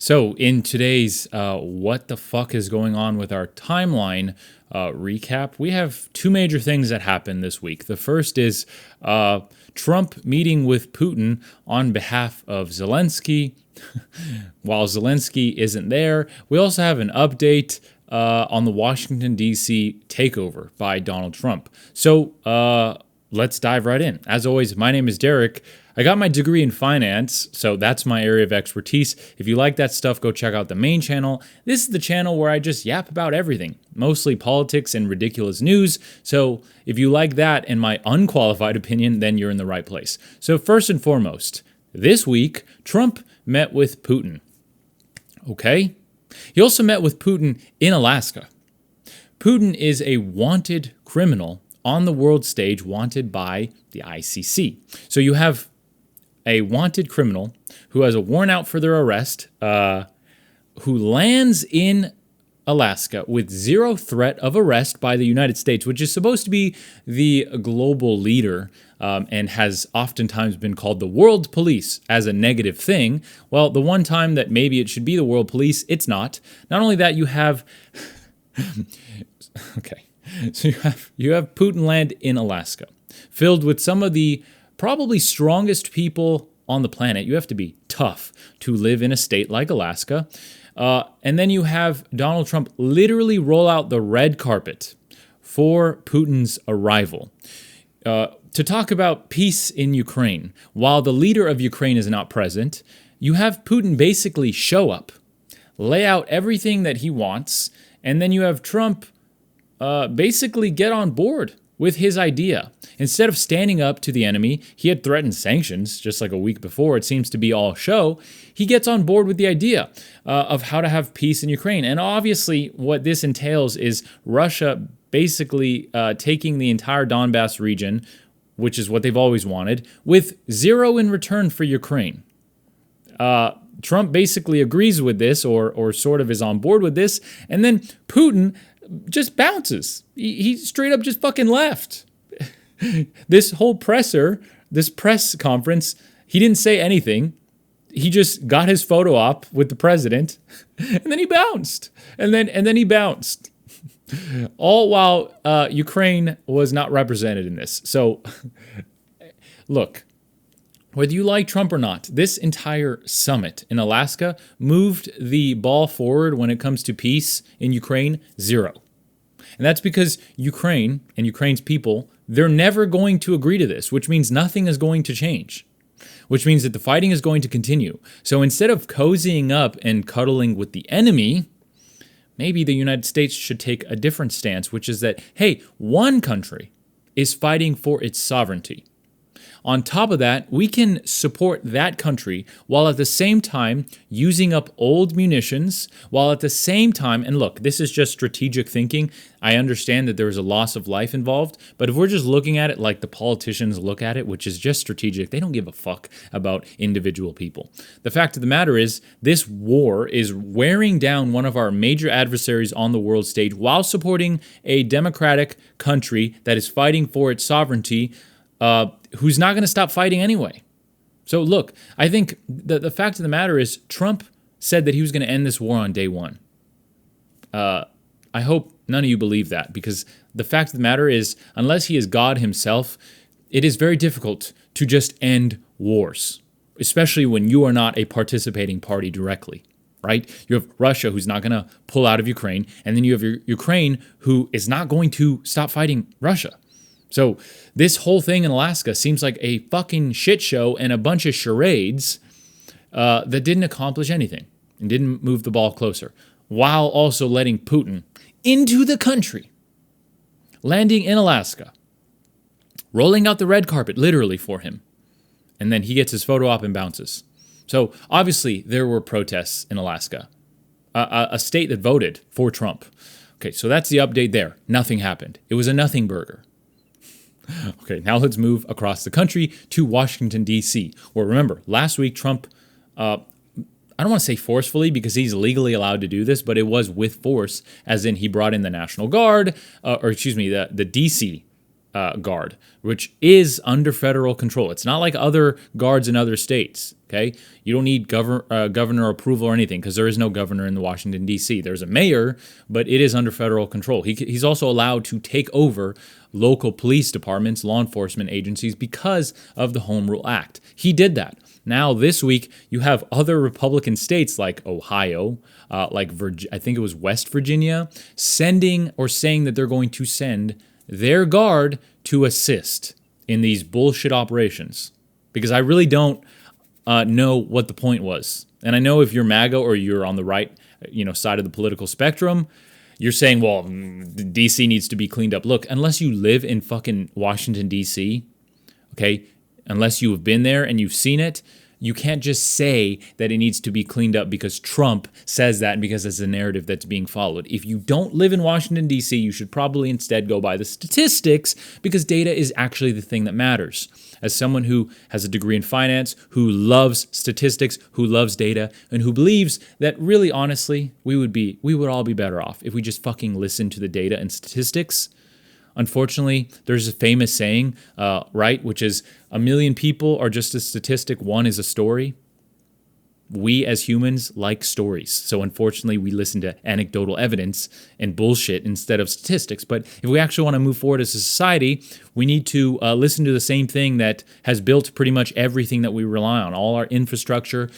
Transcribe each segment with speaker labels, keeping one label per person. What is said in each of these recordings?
Speaker 1: So, in today's What the Fuck is Going On with Our Timeline recap, we have two major things that happened this week. The first is Trump meeting with Putin on behalf of Zelensky. While Zelensky isn't there, we also have an update on the Washington, D.C. takeover by Donald Trump. So, let's dive right in. As always, my name is Derek. I got my degree in finance, so that's my area of expertise. If you like that stuff, go check out the main channel. This is the channel where I just yap about everything, mostly politics and ridiculous news. So if you like that and my unqualified opinion, then you're in the right place. So first and foremost, this week, Trump met with Putin. Okay? He also met with Putin in Alaska. Putin is a wanted criminal on the world stage, wanted by the ICC. So you have a wanted criminal who has a warrant out for their arrest, who lands in Alaska with zero threat of arrest by the United States, which is supposed to be the global leader and has oftentimes been called the world police as a negative thing. Well, the one time that maybe it should be the world police, it's not. Not only that, you have... okay. So you have Putin land in Alaska, filled with some of the probably strongest people on the planet. You have to be tough to live in a state like Alaska. And then you have Donald Trump literally roll out the red carpet for Putin's arrival to talk about peace in Ukraine. While the leader of Ukraine is not present, you have Putin basically show up, lay out everything that he wants, and then you have Trump basically get on board with his idea. Instead of standing up to the enemy, he had threatened sanctions just like a week before. It seems to be all show. He gets on board with the idea of how to have peace in Ukraine. And obviously what this entails is Russia basically taking the entire Donbass region, which is what they've always wanted, with zero in return for Ukraine. Trump basically agrees with this or sort of is on board with this. And then Putin just bounces. He straight up just fucking left. This whole this press conference, he didn't say anything. He just got his photo op with the president, and then he bounced. And then he bounced. All while Ukraine was not represented in this. So, look, whether you like Trump or not, this entire summit in Alaska moved the ball forward when it comes to peace in Ukraine, zero. And that's because Ukraine and Ukraine's people, they're never going to agree to this, which means nothing is going to change, which means that the fighting is going to continue. So instead of cozying up and cuddling with the enemy, maybe the United States should take a different stance, which is that, hey, one country is fighting for its sovereignty. On top of that, we can support that country while at the same time using up old munitions, while at the same time, and look, this is just strategic thinking. I understand that there is a loss of life involved, but if we're just looking at it like the politicians look at it, which is just strategic, they don't give a fuck about individual people. The fact of the matter is, this war is wearing down one of our major adversaries on the world stage while supporting a democratic country that is fighting for its sovereignty, who's not going to stop fighting anyway. So look, I think the fact of the matter is Trump said that he was going to end this war on day one. I hope none of you believe that, because the fact of the matter is, unless he is God himself, it is very difficult to just end wars, especially when you are not a participating party directly, right? You have Russia, who's not going to pull out of Ukraine, and then you have Ukraine, who is not going to stop fighting Russia. So this whole thing in Alaska seems like a fucking shit show and a bunch of charades that didn't accomplish anything and didn't move the ball closer, while also letting Putin into the country, landing in Alaska, rolling out the red carpet literally for him, and then he gets his photo op and bounces. So obviously there were protests in Alaska, a state that voted for Trump. Okay, so that's the update there. Nothing happened. It was a nothing burger. Okay, now let's move across the country to Washington, D.C., where, remember, last week Trump, I don't want to say forcefully because he's legally allowed to do this, but it was with force, as in he brought in the National Guard, the D.C. guard, which is under federal control. It's not like other guards in other states. Okay, you don't need governor approval or anything because there is no governor in Washington, D.C. There's a mayor, but it is under federal control. He's also allowed to take over local police departments, law enforcement agencies because of the Home Rule Act. He did that. Now, this week, you have other Republican states like Ohio, I think it was West Virginia, sending or saying that they're going to send their guard to assist in these bullshit operations. Because I really don't know what the point was. And I know if you're MAGA or you're on the right, side of the political spectrum, you're saying, well, D.C. needs to be cleaned up. Look, unless you live in fucking Washington, D.C., okay, unless you have been there and you've seen it, you can't just say that it needs to be cleaned up because Trump says that and because it's a narrative that's being followed. If you don't live in Washington, D.C., you should probably instead go by the statistics because data is actually the thing that matters. As someone who has a degree in finance, who loves statistics, who loves data, and who believes that really honestly, we would all be better off if we just fucking listened to the data and statistics. Unfortunately, there's a famous saying, right, which is 1 million people are just a statistic, one is a story. We as humans like stories. So unfortunately, we listen to anecdotal evidence and bullshit instead of statistics. But if we actually want to move forward as a society, we need to listen to the same thing that has built pretty much everything that we rely on. All our infrastructure,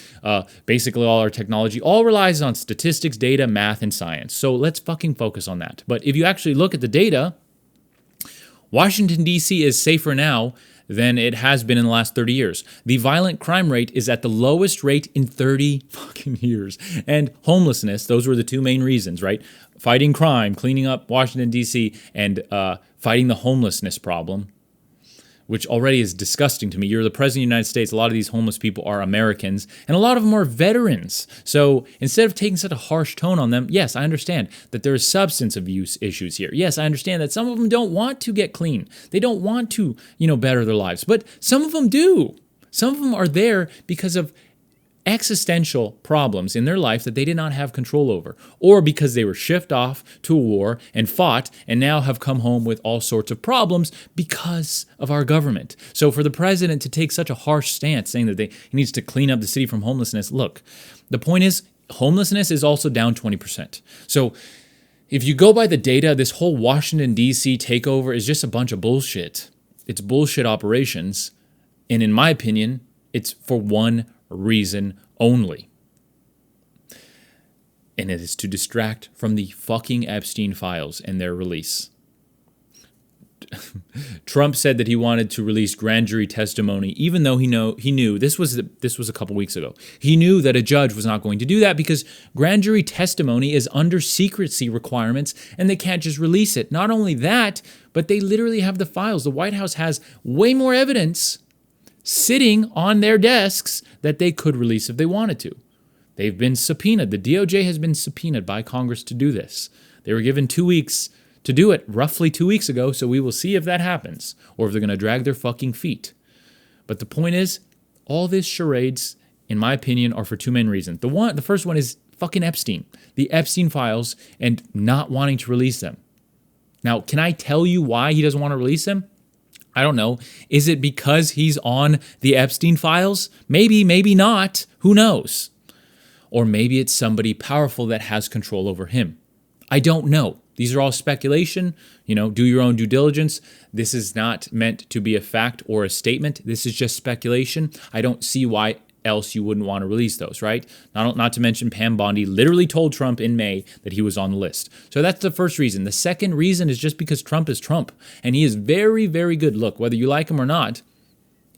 Speaker 1: basically all our technology, all relies on statistics, data, math, and science. So let's fucking focus on that. But if you actually look at the data, Washington, D.C. is safer now than it has been in the last 30 years. The violent crime rate is at the lowest rate in 30 fucking years. And homelessness, those were the two main reasons, right? Fighting crime, cleaning up Washington, D.C., and fighting the homelessness problem, which already is disgusting to me. You're the president of the United States. A lot of these homeless people are Americans, and a lot of them are veterans. So instead of taking such a harsh tone on them, yes, I understand that there is substance abuse issues here. Yes, I understand that some of them don't want to get clean. They don't want to, better their lives. But some of them do. Some of them are there because of existential problems in their life that they did not have control over, or because they were shipped off to a war and fought and now have come home with all sorts of problems because of our government. So for the president to take such a harsh stance saying that he needs to clean up the city from homelessness, look, the point is homelessness is also down 20%. So if you go by the data, this whole Washington, D.C. takeover is just a bunch of bullshit. It's bullshit operations. And in my opinion, it's for one reason only. And it is to distract from the fucking Epstein files and their release. Trump said that he wanted to release grand jury testimony, even though he knew this was a couple weeks ago. He knew that a judge was not going to do that because grand jury testimony is under secrecy requirements and they can't just release it. Not only that, but they literally have the files. The White House has way more evidence sitting on their desks that they could release if they wanted to. They've been subpoenaed. The DOJ has been subpoenaed by Congress to do this. They were given 2 weeks to do it roughly 2 weeks ago, so we will see if that happens or if they're going to drag their fucking feet. But the point is, all these charades, in my opinion, are for two main reasons. The first one is fucking Epstein, the Epstein files, and not wanting to release them. Now, can I tell you why he doesn't want to release them? I don't know. Is it because he's on the Epstein files? Maybe, maybe not. Who knows? Or maybe it's somebody powerful that has control over him. I don't know. These are all speculation. Do your own due diligence. This is not meant to be a fact or a statement. This is just speculation. I don't see why else you wouldn't want to release those, right? Not to mention Pam Bondi literally told Trump in May that he was on the list. So that's the first reason. The second reason is just because Trump is Trump, and he is very, very good. Look, whether you like him or not,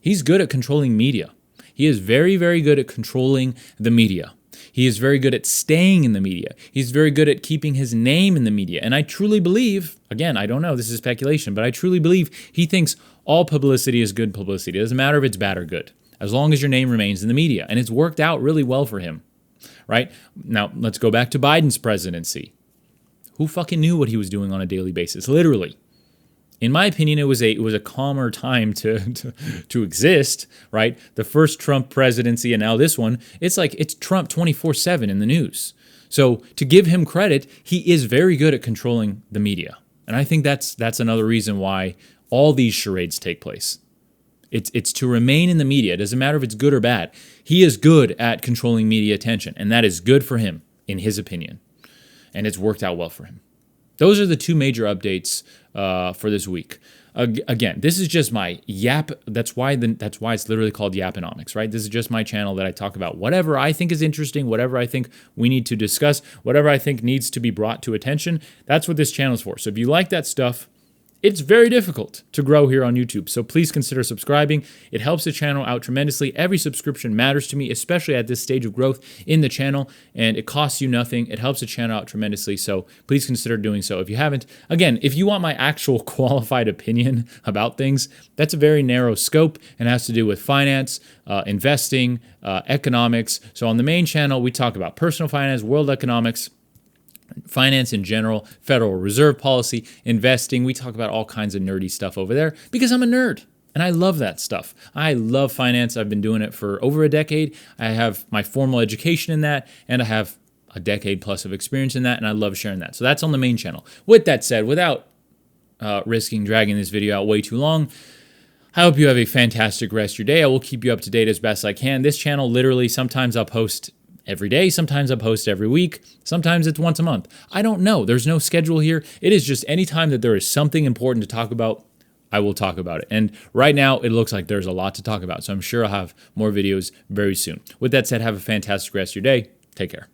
Speaker 1: he's good at controlling media. He is very, very good at controlling the media. He is very good at staying in the media. He's very good at keeping his name in the media. And I truly believe, again, I don't know, this is speculation, but I truly believe he thinks all publicity is good publicity. It doesn't matter if it's bad or good, as long as your name remains in the media. And it's worked out really well for him, right? Now, let's go back to Biden's presidency. Who fucking knew what he was doing on a daily basis? Literally. In my opinion, it was a calmer time to exist, right? The first Trump presidency and now this one, it's Trump 24/7 in the news. So to give him credit, he is very good at controlling the media. And I think that's another reason why all these charades take place. It's to remain in the media. It doesn't matter if it's good or bad. He is good at controlling media attention, and that is good for him, in his opinion. And it's worked out well for him. Those are the two major updates for this week. Again, this is just my Yap. That's why it's literally called Yaponomics, right? This is just my channel that I talk about whatever I think is interesting, whatever I think we need to discuss, whatever I think needs to be brought to attention. That's what this channel is for. So if you like that stuff, it's very difficult to grow here on YouTube, so please consider subscribing. It helps the channel out tremendously. Every subscription matters to me, especially at this stage of growth in the channel, and it costs you nothing. It helps the channel out tremendously, so please consider doing so if you haven't. Again, if you want my actual qualified opinion about things, that's a very narrow scope and has to do with finance, investing, economics. So on the main channel, we talk about personal finance, world economics, finance in general, Federal Reserve policy, investing. We talk about all kinds of nerdy stuff over there because I'm a nerd and I love that stuff. I love finance. I've been doing it for over a decade. I have my formal education in that, and I have a decade plus of experience in that, and I love sharing that. So that's on the main channel. With that said, without risking dragging this video out way too long, I hope you have a fantastic rest of your day. I will keep you up to date as best I can. This channel, literally, sometimes I'll post every day, sometimes I post every week, sometimes it's once a month. I don't know. There's no schedule here. It is just anytime that there is something important to talk about, I will talk about it. And right now, it looks like there's a lot to talk about, so I'm sure I'll have more videos very soon. With that said, have a fantastic rest of your day. Take care.